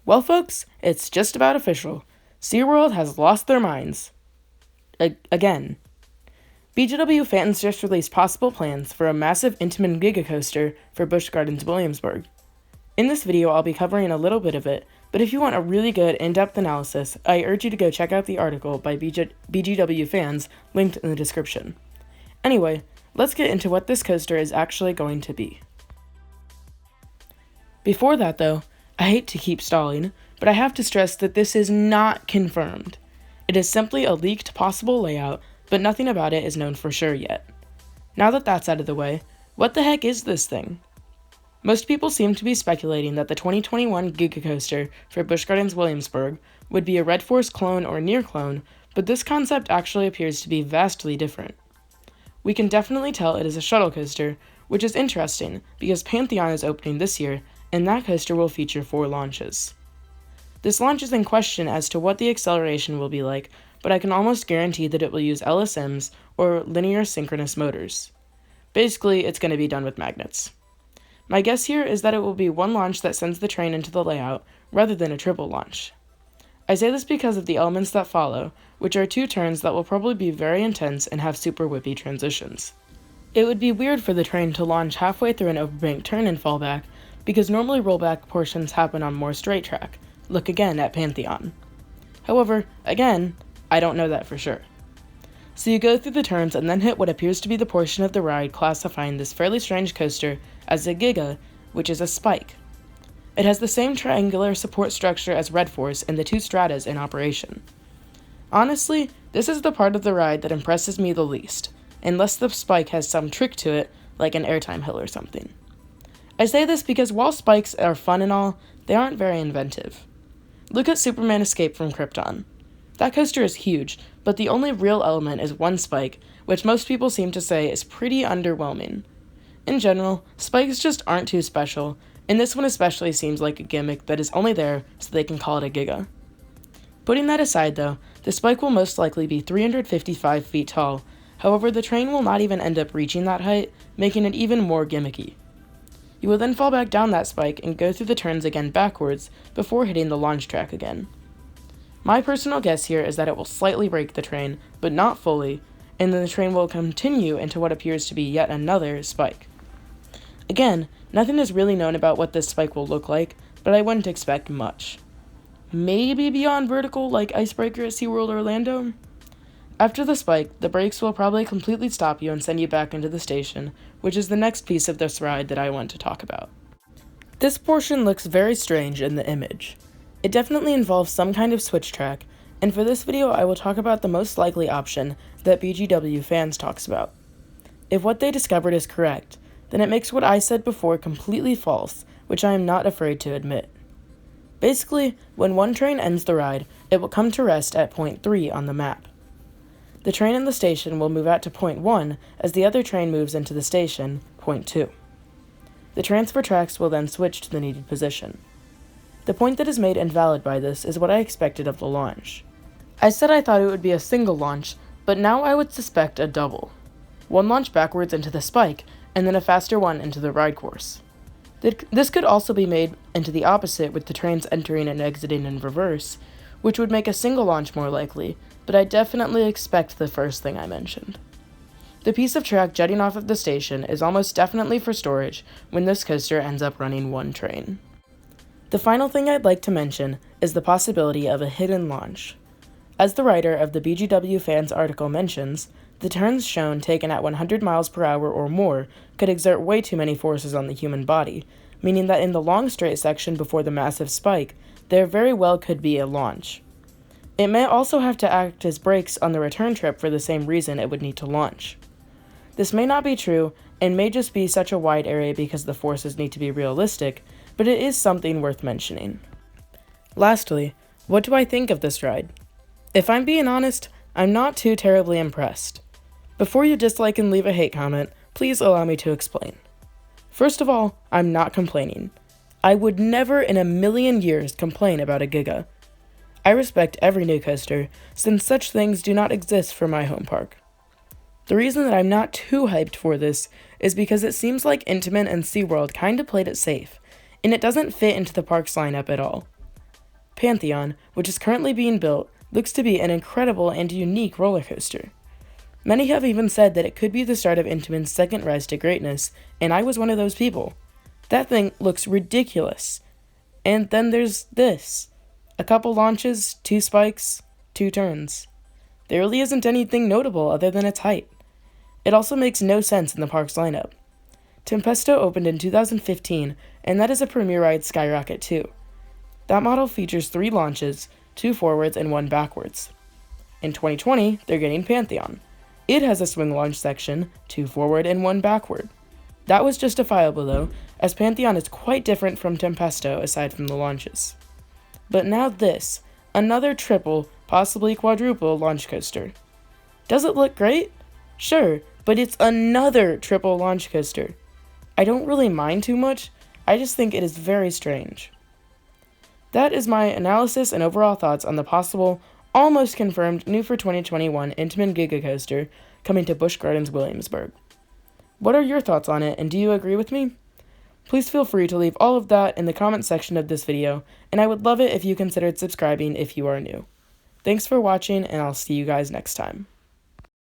Well, folks, it's just about official. SeaWorld has lost their minds. Again. BGW fans just released possible plans for a massive Intamin Giga coaster for Busch Gardens Williamsburg. In this video, I'll be covering a little bit of it, but if you want a really good in-depth analysis, I urge you to go check out the article by BGW fans linked in the description. Anyway, let's get into what this coaster is actually going to be. Before that though, I hate to keep stalling, but I have to stress that this is not confirmed. It is simply a leaked possible layout, but nothing about it is known for sure yet. Now that that's out of the way, what the heck is this thing? Most people seem to be speculating that the 2021 Giga coaster for Busch Gardens Williamsburg would be a Red Force clone or near clone, but this concept actually appears to be vastly different. We can definitely tell it is a shuttle coaster, which is interesting because Pantheon is opening this year, and that coaster will feature 4 launches. This launch is in question as to what the acceleration will be like, but I can almost guarantee that it will use LSMs or linear synchronous motors. Basically, it's going to be done with magnets. My guess here is that it will be one launch that sends the train into the layout, rather than a triple launch. I say this because of the elements that follow, which are 2 turns that will probably be very intense and have super whippy transitions. It would be weird for the train to launch halfway through an overbanked turn and fall back, because normally rollback portions happen on more straight track. Look again at Pantheon. However, again, I don't know that for sure. So you go through the turns and then hit what appears to be the portion of the ride classifying this fairly strange coaster as a Giga, which is a spike. It has the same triangular support structure as Red Force and the 2 stratas in operation. Honestly, this is the part of the ride that impresses me the least, unless the spike has some trick to it, like an airtime hill or something. I say this because while spikes are fun and all, they aren't very inventive. Look at Superman Escape from Krypton. That coaster is huge, but the only real element is one spike, which most people seem to say is pretty underwhelming. In general, spikes just aren't too special, and this one especially seems like a gimmick that is only there so they can call it a Giga. Putting that aside though, the spike will most likely be 355 feet tall, however the train will not even end up reaching that height, making it even more gimmicky. You will then fall back down that spike and go through the turns again backwards before hitting the launch track again. My personal guess here is that it will slightly brake the train, but not fully, and then the train will continue into what appears to be yet another spike. Again, nothing is really known about what this spike will look like, but I wouldn't expect much. Maybe beyond vertical like Icebreaker at SeaWorld Orlando? After the spike, the brakes will probably completely stop you and send you back into the station, which is the next piece of this ride that I want to talk about. This portion looks very strange in the image. It definitely involves some kind of switch track, and for this video I will talk about the most likely option that BGW fans talks about. If what they discovered is correct, then it makes what I said before completely false, which I am not afraid to admit. Basically, when one train ends the ride, it will come to rest at point 3 on the map. The train in the station will move out to point 1 as the other train moves into the station, point 2. The transfer tracks will then switch to the needed position. The point that is made invalid by this is what I expected of the launch. I said I thought it would be a single launch, but now I would suspect a double. One launch backwards into the spike, and then a faster one into the ride course. This could also be made into the opposite with the trains entering and exiting in reverse, which would make a single launch more likely, but I definitely expect the first thing I mentioned. The piece of track jutting off of the station is almost definitely for storage when this coaster ends up running one train. The final thing I'd like to mention is the possibility of a hidden launch. As the writer of the BGW fans article mentions, the turns shown taken at 100 miles per hour or more could exert way too many forces on the human body, meaning that in the long straight section before the massive spike, there very well could be a launch. It may also have to act as brakes on the return trip for the same reason it would need to launch. This may not be true, and may just be such a wide area because the forces need to be realistic, but it is something worth mentioning. Lastly, what do I think of this ride? If I'm being honest, I'm not too terribly impressed. Before you dislike and leave a hate comment, please allow me to explain. First of all, I'm not complaining. I would never in a million years complain about a Giga. I respect every new coaster, since such things do not exist for my home park. The reason that I'm not too hyped for this is because it seems like Intamin and SeaWorld kinda played it safe, and it doesn't fit into the park's lineup at all. Pantheon, which is currently being built, looks to be an incredible and unique roller coaster. Many have even said that it could be the start of Intamin's second rise to greatness, and I was one of those people. That thing looks ridiculous. And then there's this. A couple launches, 2 spikes, 2 turns. There really isn't anything notable other than its height. It also makes no sense in the park's lineup. Tempesto opened in 2015, and that is a premier ride skyrocket too. That model features 3 launches, 2 forwards and 1 backwards. In 2020, they're getting Pantheon. It has a swing launch section, 2 forward and 1 backward. That was justifiable though, as Pantheon is quite different from Tempesto aside from the launches. But now this, another triple, possibly quadruple launch coaster. Does it look great? Sure, but it's another triple launch coaster. I don't really mind too much, I just think it is very strange. That is my analysis and overall thoughts on the possible, almost confirmed new for 2021 Intamin Giga coaster coming to Busch Gardens Williamsburg. What are your thoughts on it, and do you agree with me? Please feel free to leave all of that in the comment section of this video, and I would love it if you considered subscribing if you are new. Thanks for watching, and I'll see you guys next time.